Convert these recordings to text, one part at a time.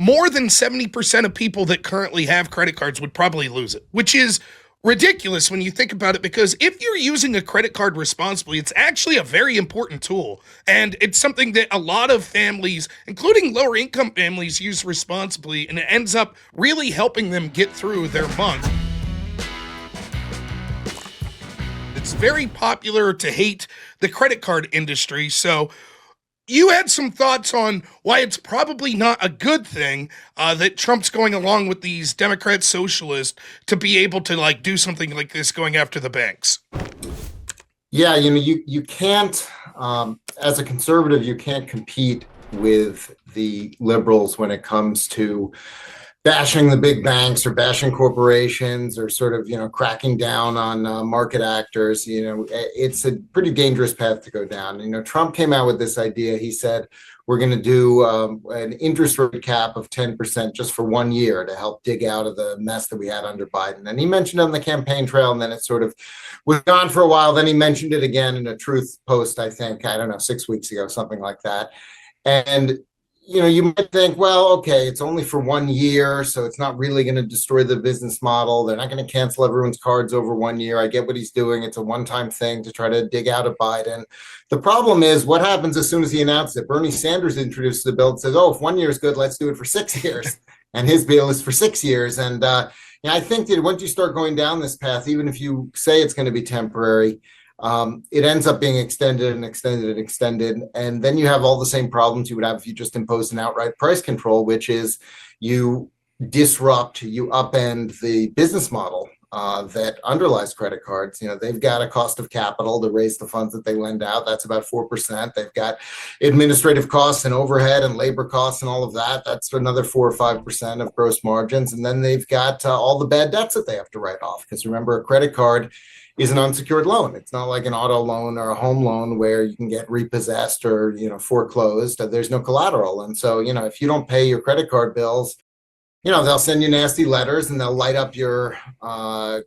more than 70% of people that currently have credit cards would probably lose it, which is ridiculous when you think about it, because if you're using a credit card responsibly, it's actually a very important tool. And it's something that a lot of families, including lower income families, use responsibly, and it ends up really helping them get through their month. It's very popular to hate the credit card industry, so you had some thoughts on why it's probably not a good thing that Trump's going along with these Democrat socialists to be able to like do something like this, going after the banks. Yeah, you can't, as a conservative, you can't compete with the liberals when it comes to bashing the big banks or bashing corporations or sort of, cracking down on market actors. It's a pretty dangerous path to go down. Trump came out with this idea. He said, we're going to do an interest rate cap of 10% just for 1 year to help dig out of the mess that we had under Biden. And he mentioned it on the campaign trail, and then it sort of was gone for a while. Then he mentioned it again in a Truth post, I think, 6 weeks ago, something like that. And you might think, well, okay, it's only for 1 year, so it's not really going to destroy the business model. They're not going to cancel everyone's cards over 1 year. I get what he's doing. It's a one-time thing to try to dig out of Biden. The problem is what happens as soon as he announced it. Bernie Sanders introduced the bill and says, oh, if 1 year is good, let's do it for 6 years. And his bill is for 6 years. And I think that once you start going down this path, even if you say it's going to be temporary, it ends up being extended and extended and extended. And then you have all the same problems you would have if you just imposed an outright price control, which is you disrupt, you upend the business model that underlies credit cards. They've got a cost of capital to raise the funds that they lend out. That's about 4%. They've got administrative costs and overhead and labor costs and all of that. That's another 4 or 5% of gross margins. And then they've got all the bad debts that they have to write off. Because remember, a credit card is an unsecured loan. It's not like an auto loan or a home loan where you can get repossessed or, foreclosed. There's no collateral. And so, if you don't pay your credit card bills, they'll send you nasty letters and they'll light up your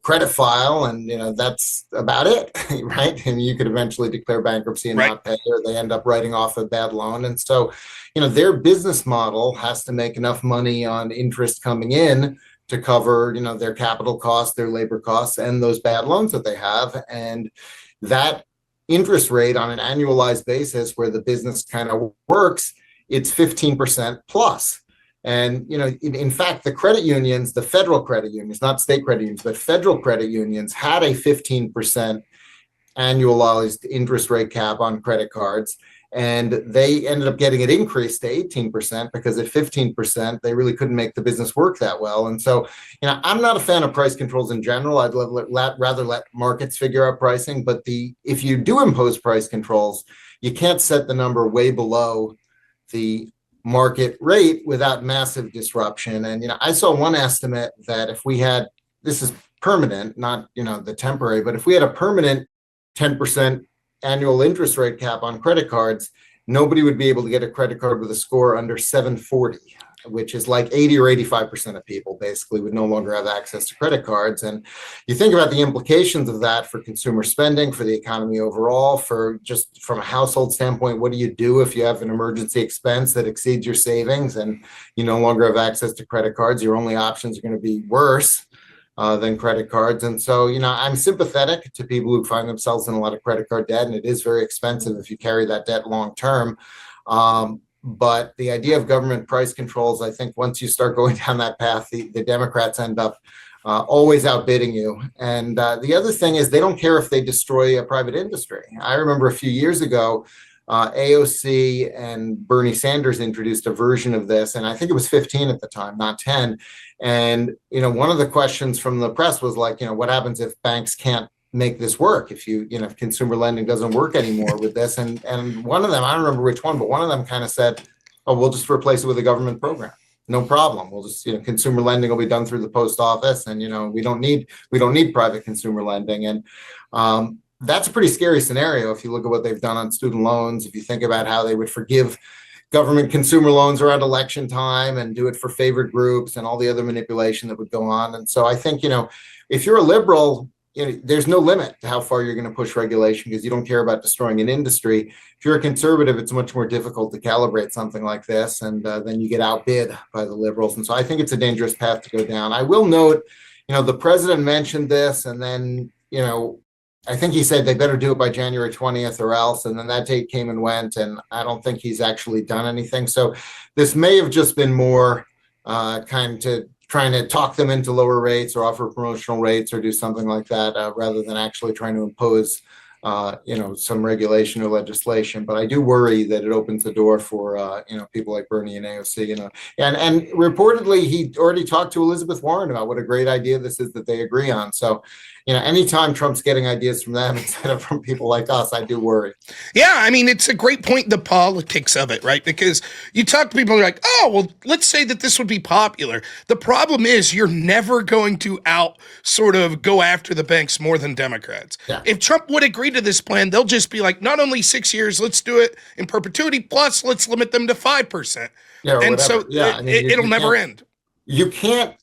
credit file. And, that's about it, right? And you could eventually declare bankruptcy and not pay, or they end up writing off a bad loan. And so, their business model has to make enough money on interest coming in to cover, their capital costs, their labor costs, and those bad loans that they have. And that interest rate on an annualized basis where the business kind of works, it's 15% plus. And, in fact, the credit unions, the federal credit unions, not state credit unions, but federal credit unions had a 15% annualized interest rate cap on credit cards. And they ended up getting it increased to 18% because at 15%, they really couldn't make the business work that well. And so, I'm not a fan of price controls in general. I'd rather let markets figure out pricing. But if you do impose price controls, you can't set the number way below the market rate without massive disruption. And, I saw one estimate that if we had, this is permanent, not, the temporary, but if we had a permanent 10% annual interest rate cap on credit cards, nobody would be able to get a credit card with a score under 740, which is like 80 or 85% of people basically would no longer have access to credit cards. And you think about the implications of that for consumer spending, for the economy overall, for just from a household standpoint, what do you do if you have an emergency expense that exceeds your savings and you no longer have access to credit cards? Your only options are going to be worse than credit cards. And so, I'm sympathetic to people who find themselves in a lot of credit card debt, and it is very expensive if you carry that debt long term. But the idea of government price controls, I think once you start going down that path, the Democrats end up always outbidding you. And the other thing is they don't care if they destroy a private industry. I remember a few years ago, AOC and Bernie Sanders introduced a version of this, and I think it was 15 at the time, not 10. And, one of the questions from the press was like, what happens if banks can't make this work, if if consumer lending doesn't work anymore with this? And one of them, I don't remember which one, but one of them kind of said, oh, we'll just replace it with a government program. No problem. We'll just, consumer lending will be done through the post office, and, we don't need private consumer lending. And that's a pretty scary scenario if you look at what they've done on student loans. If you think about how they would forgive government consumer loans around election time and do it for favored groups and all the other manipulation that would go on. And so I think, if you're a liberal, there's no limit to how far you're going to push regulation because you don't care about destroying an industry. If you're a conservative, it's much more difficult to calibrate something like this, and then you get outbid by the liberals. And so I think it's a dangerous path to go down. I will note, the president mentioned this, and then, I think he said they better do it by January 20th or else. And then that date came and went, and I don't think he's actually done anything. So this may have just been more trying to talk them into lower rates or offer promotional rates or do something like that, rather than actually trying to impose, some regulation or legislation. But I do worry that it opens the door for, people like Bernie and AOC, and reportedly he already talked to Elizabeth Warren about what a great idea this is that they agree on. So, anytime Trump's getting ideas from them instead of from people like us, I do worry. Yeah, I mean, it's a great point, the politics of it, right? Because you talk to people who are like, oh, well, let's say that this would be popular. The problem is you're never going to sort of go after the banks more than Democrats. Yeah. If Trump would agree to this plan, they'll just be like, not only 6 years, let's do it in perpetuity, plus let's limit them to 5%. Yeah, and whatever. so it'll never end. You can't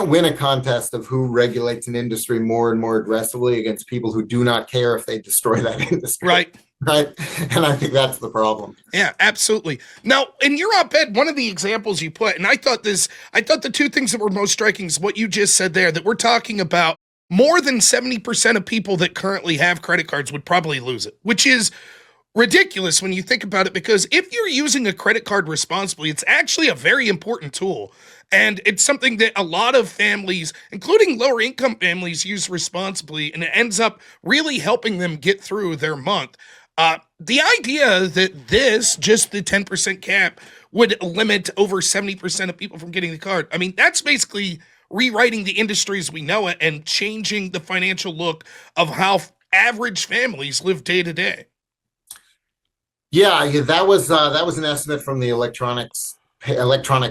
win a contest of who regulates an industry more and more aggressively against people who do not care if they destroy that industry. Right. Right. And I think that's the problem. Yeah, absolutely. Now, in your op-ed, one of the examples you put, and I thought the two things that were most striking is what you just said there, that we're talking about more than 70% of people that currently have credit cards would probably lose it, which is ridiculous when you think about it, because if you're using a credit card responsibly, it's actually a very important tool. And it's something that a lot of families, including lower income families, use responsibly, and it ends up really helping them get through their month. The idea that just the 10% cap, would limit over 70% of people from getting the card, I mean, that's basically rewriting the industry as we know it and changing the financial look of how average families live day to day. Yeah, that was an estimate from the Electronic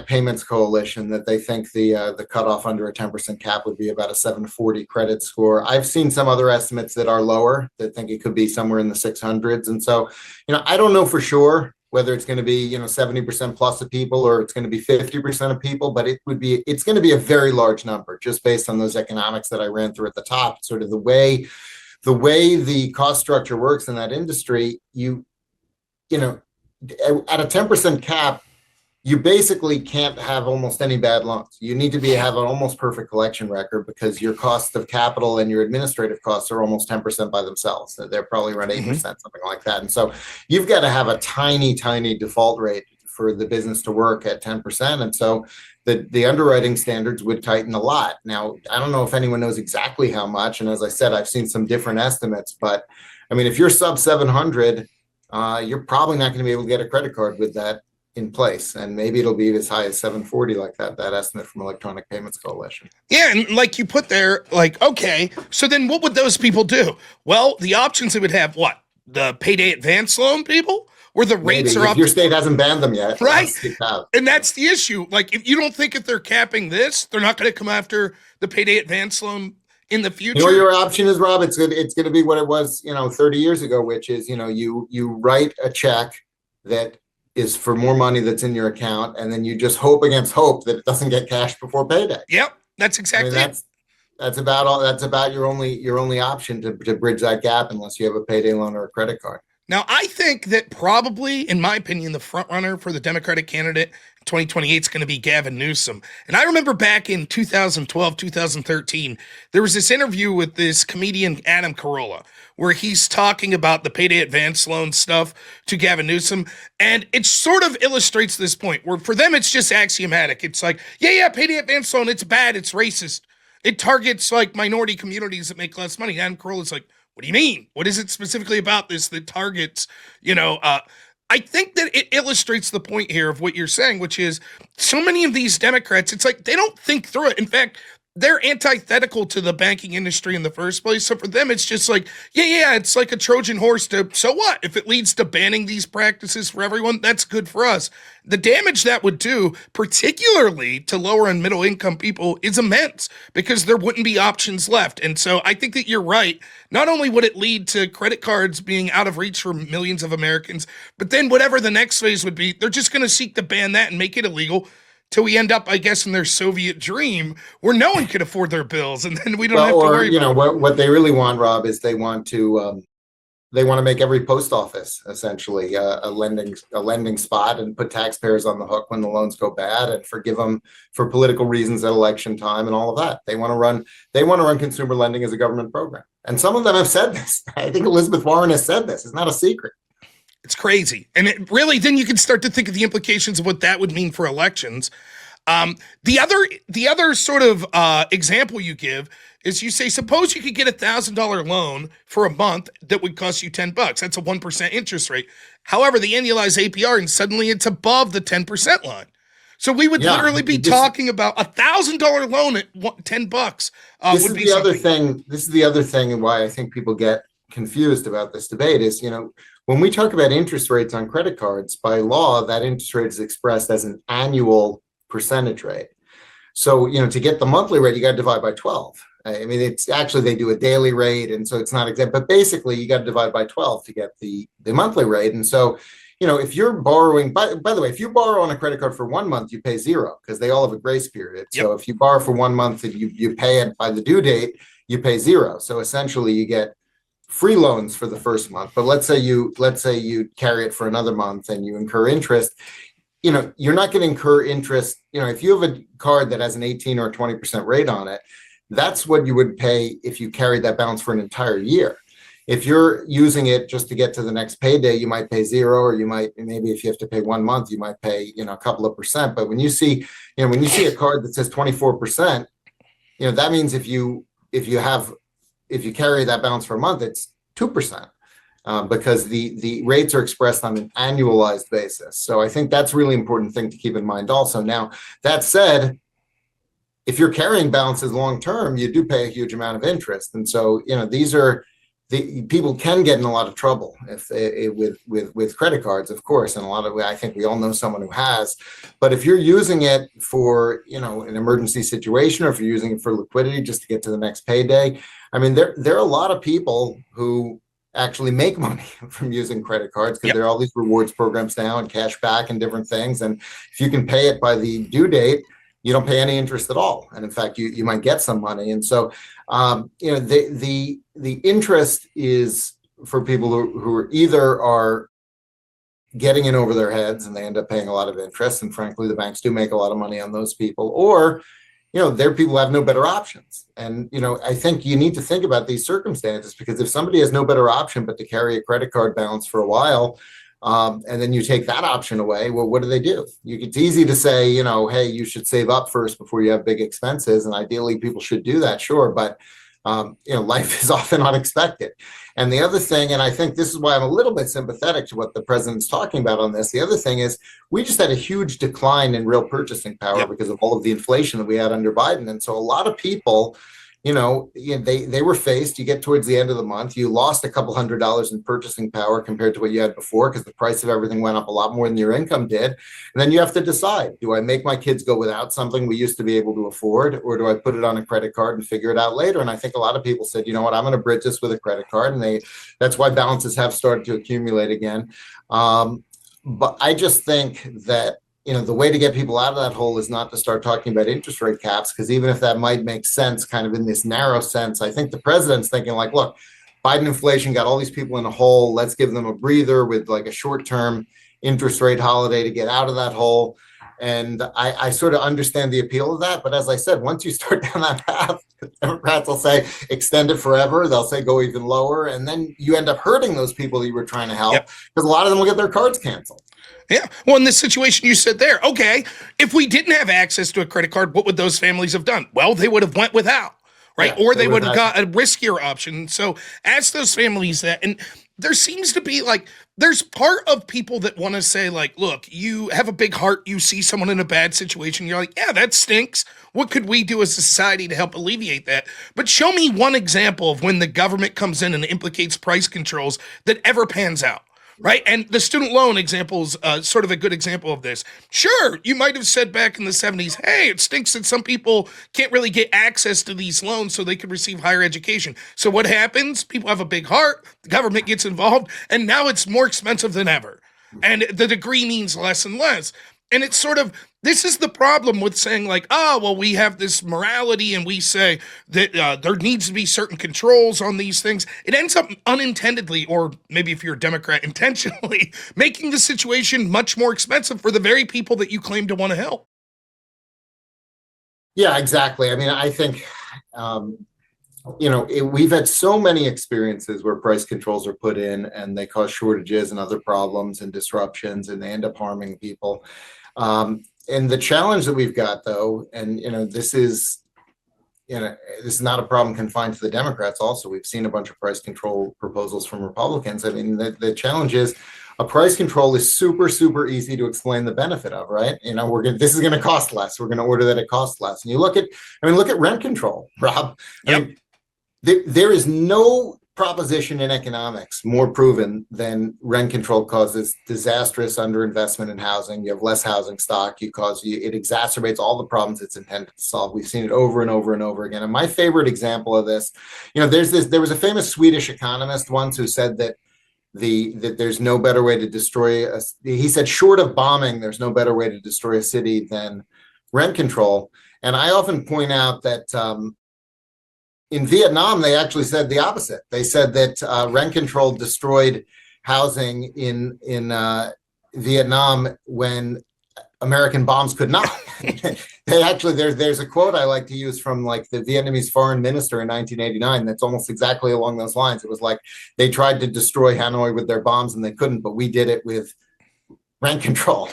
Payments Coalition that they think the cutoff under a 10% cap would be about a 740 credit score. I've seen some other estimates that are lower that think it could be somewhere in the 600s. And so, I don't know for sure whether it's going to be, 70% plus of people or it's going to be 50% of people, but it's going to be a very large number just based on those economics that I ran through at the top. Sort of the way the cost structure works in that industry, at a 10% cap, you basically can't have almost any bad loans. You need to have an almost perfect collection record because your cost of capital and your administrative costs are almost 10% by themselves. They're probably around 8%, something like that. And so you've got to have a tiny, tiny default rate for the business to work at 10%. And so the underwriting standards would tighten a lot. Now, I don't know if anyone knows exactly how much. And as I said, I've seen some different estimates, but I mean, if you're sub 700, you're probably not going to be able to get a credit card with that in place, and maybe it'll be as high as 740, like that estimate from Electronic Payments Coalition. Yeah, and like you put there, like, okay, so then what would those people do? Well, the options they would have, what? The payday advance loan people? Where the rates are up. Your state hasn't banned them yet. Right. And that's the issue. Like, if you don't think if they're capping this, they're not going to come after the payday advance loan in the future. You know what your option is, Rob? It's going to be what it was, 30 years ago, which is, you write a check that is for more money that's in your account, and then you just hope against hope that it doesn't get cashed before payday. Yep, that's exactly it. That's about your only option to bridge that gap, unless you have a payday loan or a credit card. Now, I think that probably, in my opinion, the front runner for the Democratic candidate in 2028 is going to be Gavin Newsom. And I remember back in 2012, 2013, there was this interview with this comedian, Adam Carolla, where he's talking about the payday advance loan stuff to Gavin Newsom. And it sort of illustrates this point where for them, it's just axiomatic. It's like, yeah, payday advance loan, it's bad, it's racist. It targets like minority communities that make less money. Adam Carolla's like, what do you mean? What is it specifically about this that targets, I think that it illustrates the point here of what you're saying, which is so many of these Democrats, it's like they don't think through it. In fact, they're antithetical to the banking industry in the first place. So for them, it's just like, yeah, it's like a Trojan horse so what? If it leads to banning these practices for everyone, that's good for us. The damage that would do, particularly to lower and middle income people, is immense because there wouldn't be options left. And so I think that you're right. Not only would it lead to credit cards being out of reach for millions of Americans, but then whatever the next phase would be, they're just going to seek to ban that and make it illegal. till we end up, I guess, in their Soviet dream where no one can afford their bills, and then we don't have to Or worry about it. what they really want, Rob, is they want to make every post office essentially a lending spot and put taxpayers on the hook when the loans go bad and forgive them for political reasons at election time and all of that. They want to run consumer lending as a government program. And some of them have said this. I think Elizabeth Warren has said this. It's not a secret. It's crazy. And it really, then you can start to think of the implications of what that would mean for elections. The other sort of example you give is you say, suppose you could get $1,000 loan for a month that would cost you $10. That's a 1% interest rate. However, the annualized APR, and suddenly it's above the 10% line. So we would literally be talking about $1,000 loan at $10. This is the other thing, and why I think people get confused about this debate is, when we talk about interest rates on credit cards, by law, that interest rate is expressed as an annual percentage rate. So, to get the monthly rate, you got to divide by 12. I mean, it's actually, they do a daily rate, and so it's not exact, but basically you got to divide by 12 to get the monthly rate. And so, if you're borrowing, by the way, if you borrow on a credit card for 1 month, you pay zero because they all have a grace period. Yep. So if you borrow for 1 month and you pay it by the due date, you pay zero. So essentially you get free loans for the first month. But let's say you carry it for another month and you incur interest. You're not going to incur interest. If you have a card that has an 18 or 20% rate on it, that's what you would pay if you carried that balance for an entire year. If you're using it just to get to the next payday, you might pay zero, or maybe if you have to pay 1 month, you might pay, a couple of percent. But when you see a card that says 24%, that means if you carry that balance for a month, it's 2%. Because the rates are expressed on an annualized basis. So I think that's a really important thing to keep in mind also. Now, that said, if you're carrying balances long-term, you do pay a huge amount of interest. And so, people can get in a lot of trouble with credit cards, of course. And I think we all know someone who has. But if you're using it for, an emergency situation, or if you're using it for liquidity just to get to the next payday, I mean, there are a lot of people who actually make money from using credit cards because there are all these rewards programs now and cash back and different things. And if you can pay it by the due date, you don't pay any interest at all. And in fact, you might get some money. And so, the interest is for people who are either getting in over their heads and they end up paying a lot of interest. And frankly, the banks do make a lot of money on those people, or there are people who have no better options. And, I think you need to think about these circumstances, because if somebody has no better option but to carry a credit card balance for a while, and then you take that option away, well, what do? It's easy to say, hey, you should save up first before you have big expenses. And ideally people should do that, sure. But, life is often unexpected. And the other thing, and I think this is why I'm a little bit sympathetic to what the president's talking about on this. The other thing is we just had a huge decline in real purchasing power because of all of the inflation that we had under Biden. And so a lot of people, they were faced, you get towards the end of the month, you lost a couple $100s in purchasing power compared to what you had before, because the price of everything went up a lot more than your income did. And then you have to decide, do I make my kids go without something we used to be able to afford, or do I put it on a credit card and figure it out later? And I think a lot of people said, you know what, I'm going to bridge this with a credit card. And that's why balances have started to accumulate again. But I just think that, the way to get people out of that hole is not to start talking about interest rate caps, because even if that might make sense kind of in this narrow sense, I think the president's thinking like, look, Biden inflation got all these people in a hole. Let's give them a breather with like a short-term interest rate holiday to get out of that hole. And I sort of understand the appeal of that. But as I said, once you start down that path, Democrats will say extend it forever. They'll say go even lower. And then you end up hurting those people that you were trying to help, because a lot of them will get their cards canceled. Yeah. Well, in this situation you said there, okay, if we didn't have access to a credit card, what would those families have done? Well, they would have went without, right? Yeah, or they would have got a riskier option. So ask those families that, and there seems to be there's part of people that want to say look, you have a big heart. You see someone in a bad situation. You're like, yeah, that stinks. What could we do as a society to help alleviate that? But show me one example of when the government comes in and implicates price controls that ever pans out. Right. And the student loan example is sort of a good example of this. Sure, you might have said back in the 70s, hey, it stinks that some people can't really get access to these loans so they can receive higher education. So what happens? People have a big heart. The government gets involved. And now it's more expensive than ever. And the degree means less and less. And it's sort of This is the problem with saying like, oh, well, we have this morality and we say that there needs to be certain controls on these things. It ends up unintendedly, or maybe if you're a Democrat, intentionally making the situation much more expensive for the very people that you claim to want to help. Yeah, exactly. I mean, I think, we've had so many experiences where price controls are put in and they cause shortages and other problems and disruptions, and they end up harming people. And the challenge that we've got, though, and this is not a problem confined to the Democrats. Also, we've seen a bunch of price control proposals from Republicans. I mean, the challenge is a price control is super, super easy to explain the benefit of, right? This is going to cost less. We're going to order that it costs less. And look at rent control, Rob. Yep. I mean, there is no proposition in economics more proven than rent control causes disastrous underinvestment in housing. You have less housing stock. It exacerbates all the problems it's intended to solve. We've seen it over and over and over again. And my favorite example of this, there was a famous Swedish economist once who said that there's no better way to destroy he said, short of bombing, there's no better way to destroy a city than rent control. And I often point out that in Vietnam, they actually said the opposite. They said that rent control destroyed housing in Vietnam when American bombs could not. They actually, there's a quote I like to use from like the Vietnamese foreign minister in 1989 that's almost exactly along those lines. It was like they tried to destroy Hanoi with their bombs and they couldn't, but we did it with rent control,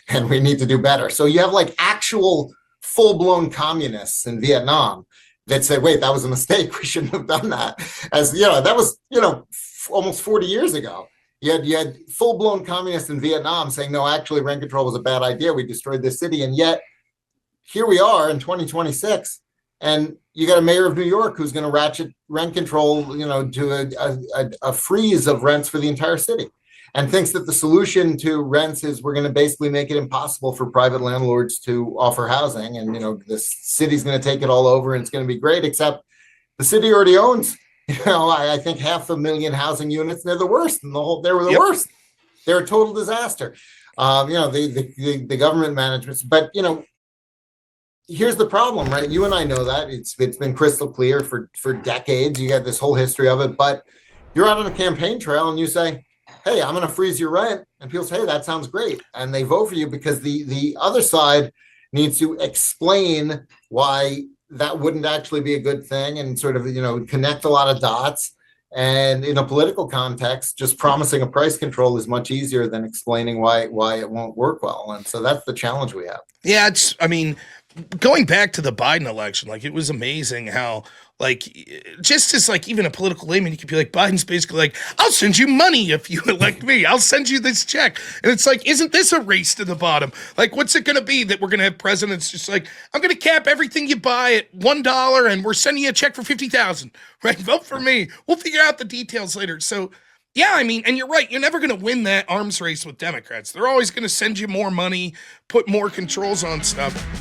and we need to do better. So you have like actual full-blown communists in Vietnam that said, wait, that was a mistake. We shouldn't have done that. That was, almost 40 years ago. You had full-blown communists in Vietnam saying, no, actually rent control was a bad idea. We destroyed this city. And yet here we are in 2026. And you got a mayor of New York who's going to ratchet rent control, to a freeze of rents for the entire city, and thinks that the solution to rents is we're going to basically make it impossible for private landlords to offer housing. And, the city's going to take it all over and it's going to be great, except the city already owns, I think 500,000 housing units. They're the worst in the whole, they were the worst. They're a total disaster. The government management, but, here's the problem, right? You and I know that it's been crystal clear for decades. You got this whole history of it, but you're out on a campaign trail and you say, hey, I'm going to freeze your rent. And people say, hey, that sounds great. And they vote for you because the other side needs to explain why that wouldn't actually be a good thing and sort of, connect a lot of dots. And in a political context, just promising a price control is much easier than explaining why it won't work well. And so that's the challenge we have. Yeah, going back to the Biden election, like it was amazing how just as even a political layman, you could be like, Biden's basically like, I'll send you money if you elect me. I'll send you this check. And it's like, isn't this a race to the bottom? Like, what's it going to be that we're going to have presidents just like, I'm going to cap everything you buy at $1 and we're sending you a check for 50,000, right? Vote for me. We'll figure out the details later. So yeah, and you're right. You're never going to win that arms race with Democrats. They're always going to send you more money, put more controls on stuff.